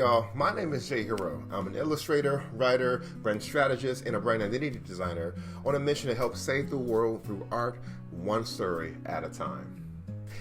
y'all? My name is Jay Hero. I'm an illustrator, writer, brand strategist, and a brand identity designer on a mission to help save the world through art, one story at a time.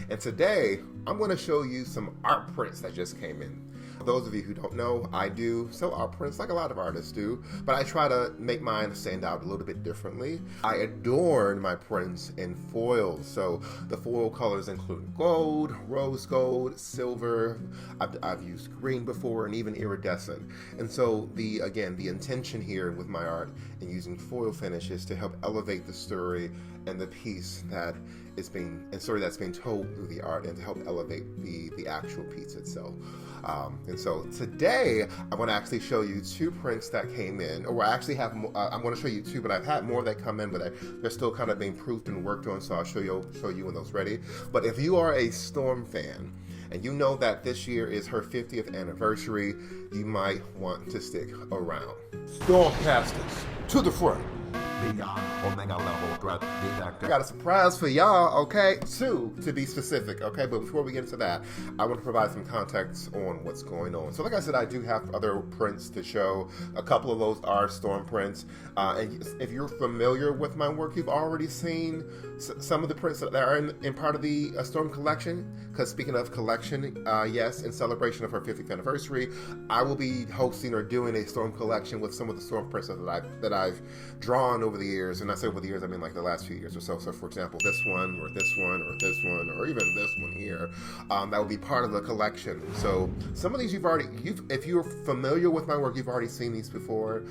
And today, I'm going to show you some art prints that just came in. For those of you who don't know, I do sell art prints like a lot of artists do, but I try to make mine stand out a little bit differently. I adorn my prints in foils, so the foil colors include gold, rose gold, silver. I've used green before, and even iridescent. And so the intention here with my art and using foil finish is to help elevate the story and the piece that is being that's being told through the art, and to help elevate the actual piece itself. And so today I want to actually show you two prints that came in, or I actually have. I'm going to show you two, but I've had more that come in, but they're still kind of being proofed and worked on. So I'll show you when those ready. But if you are a Storm fan and you know that this year is her 50th anniversary, you might want to stick around. Stormcasters, to the front. Beyond Omega level threat detector. I got a surprise for y'all, okay? Two, to be specific, okay? But before we get into that, I want to provide some context on what's going on. So like I said, I do have other prints to show. A couple of those are Storm prints. And if you're familiar with my work, you've already seen some of the prints that are in part of the Storm collection. Because speaking of collection, yes, in celebration of her 50th anniversary, I will be hosting or doing a Storm collection with some of the Storm prints that I've drawn over the years. And I say over the years, I mean like the last few years or so. So for example, this one, or this one, or this one, or even this one here, that will be part of the collection. So some of these if you're familiar with my work, you've already seen these before,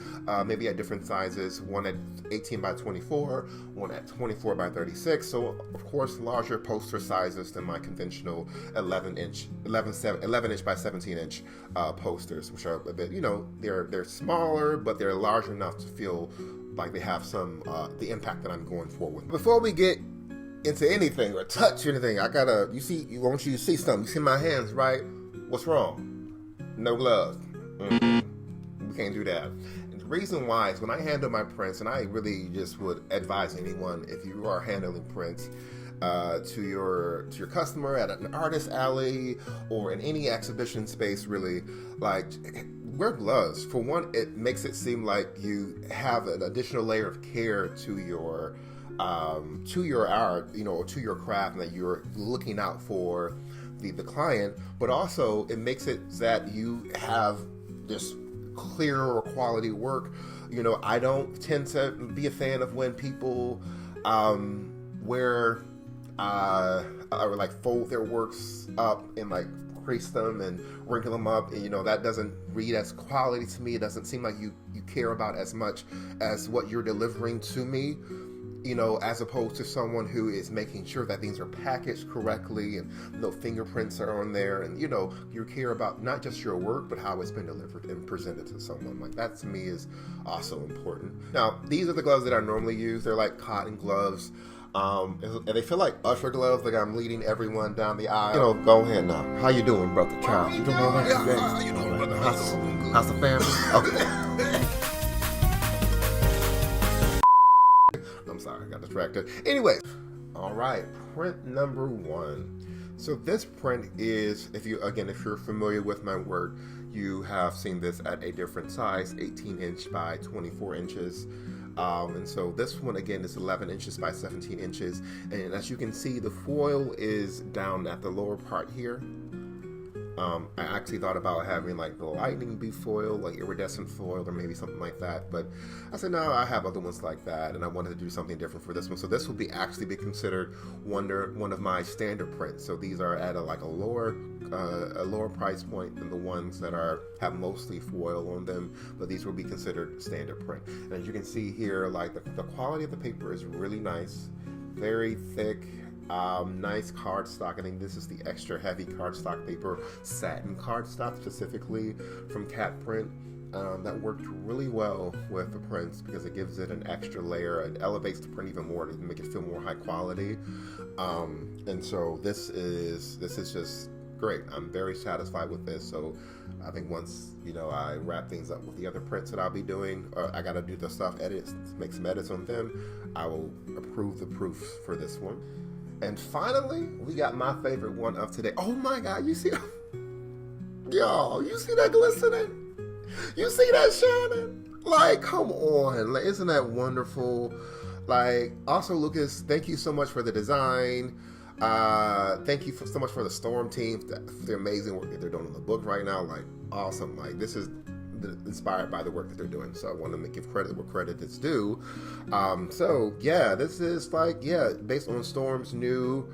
maybe at different sizes, one at 18 by 24, one at 24 by 36. So of course, larger poster sizes than my conventional 11 inch by 17 inch posters, which are a bit, they're smaller, but they're large enough to feel like they have some the impact that I'm going for with. Before we get into anything or touch anything, I want you to see something. You see my hands, right? What's wrong? No glove. We can't do that. And the reason why is when I handle my prints, and I really just would advise anyone, if you are handling prints to your customer at an artist alley or in any exhibition space, really, like, wear gloves. For one, it makes it seem like you have an additional layer of care to your art, or to your craft, and that you're looking out for the client. But also, it makes it that you have this clearer quality work. I don't tend to be a fan of when people wear or like fold their works up and like crease them and wrinkle them up, and that doesn't read as quality to me. It doesn't seem like you care about as much as what you're delivering to me, as opposed to someone who is making sure that things are packaged correctly and no fingerprints are on there, and you care about not just your work but how it's been delivered and presented to someone. Like, that to me is also important. Now, these are the gloves that I normally use. They're like cotton gloves. And they feel like usher gloves, like I'm leading everyone down the aisle. Go ahead now. How you doing, brother Charles? You doing all right today? How you doing, brother? How's the family? Okay. I'm sorry, I got distracted. Anyways, all right, print number one. So this print is, if you're familiar with my work, you have seen this at a different size, 18 inch by 24 inches. And so this one, again, is 11 inches by 17 inches. And as you can see, the foil is down at the lower part here. I actually thought about having like the lightning be foil, like iridescent foil, or maybe something like that. But I said, no, I have other ones like that, and I wanted to do something different for this one. So this will actually be considered one of my standard prints. So these are at a lower price point than the ones that have mostly foil on them, but these will be considered standard print. And as you can see here, like the quality of the paper is really nice, very thick. Nice cardstock. I think this is the extra heavy cardstock paper, satin cardstock specifically from Cat Print. That worked really well with the prints because it gives it an extra layer. It elevates the print even more to make it feel more high quality. And so this is just great. I'm very satisfied with this. So I think once I wrap things up with the other prints that I'll be doing, I got to do the stuff edits, make some edits on them, I will approve the proofs for this one. And finally, we got my favorite one of today. Oh my God, you see? Y'all, you see that glistening? You see that shining? Like, come on. Like, isn't that wonderful? Like, also, Lucas, thank you so much for the design. Thank you so much for the Storm team, for the amazing work that they're doing on the book right now. Like, awesome. Like, this is inspired by the work that they're doing. So I want to give credit where credit is due. So, yeah, this is like, based on Storm's new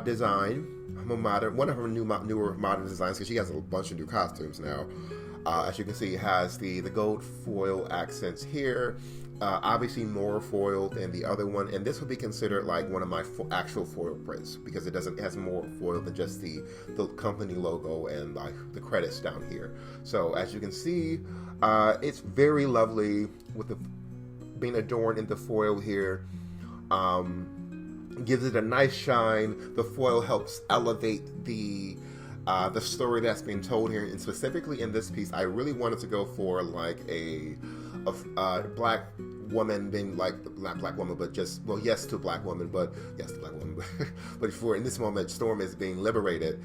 design. One of her newer modern designs, because she has a bunch of new costumes now. As you can see, it has the gold foil accents here. Obviously more foil than the other one, and this would be considered like one of my actual foil prints because it has more foil than just the company logo and like the credits down here. So as you can see, it's very lovely with the being adorned in the foil here. Gives it a nice shine. The foil helps elevate the story that's being told here, and specifically in this piece, I really wanted to go for like a black woman being like not black woman, but just yes to black woman, but for in this moment, Storm is being liberated.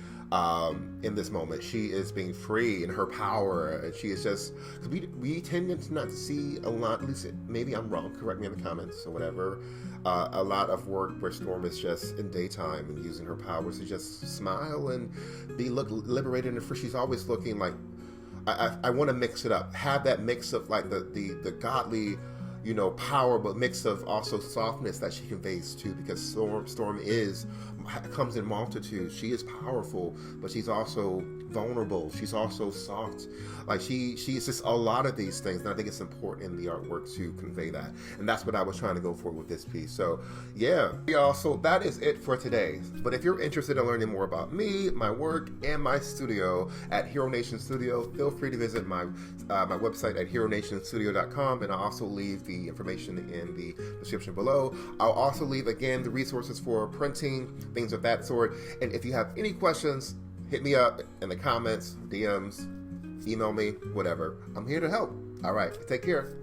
In this moment, she is being free in her power, and she is just we tend to not see a lot. At least maybe I'm wrong. Correct me in the comments or whatever. A lot of work where Storm is just in daytime and using her powers to just smile and look liberated and free. She's always looking like I want to mix it up, have that mix of like the godly, power, but mix of also softness that she conveys too, because Storm comes in multitudes. She is powerful, but she's also vulnerable. She's also soft. Like she's just a lot of these things, and I think it's important in the artwork to convey that. And that's what I was trying to go for with this piece. So yeah, y'all. So that is it for today. But if you're interested in learning more about me, my work, and my studio at Hero Nation Studio, feel free to visit my website at heronationstudio.com, and I'll also leave the information in the description below. I'll also leave again the resources for printing, things of that sort. And if you have any questions, hit me up in the comments, DMs, email me, whatever. I'm here to help. All right, take care.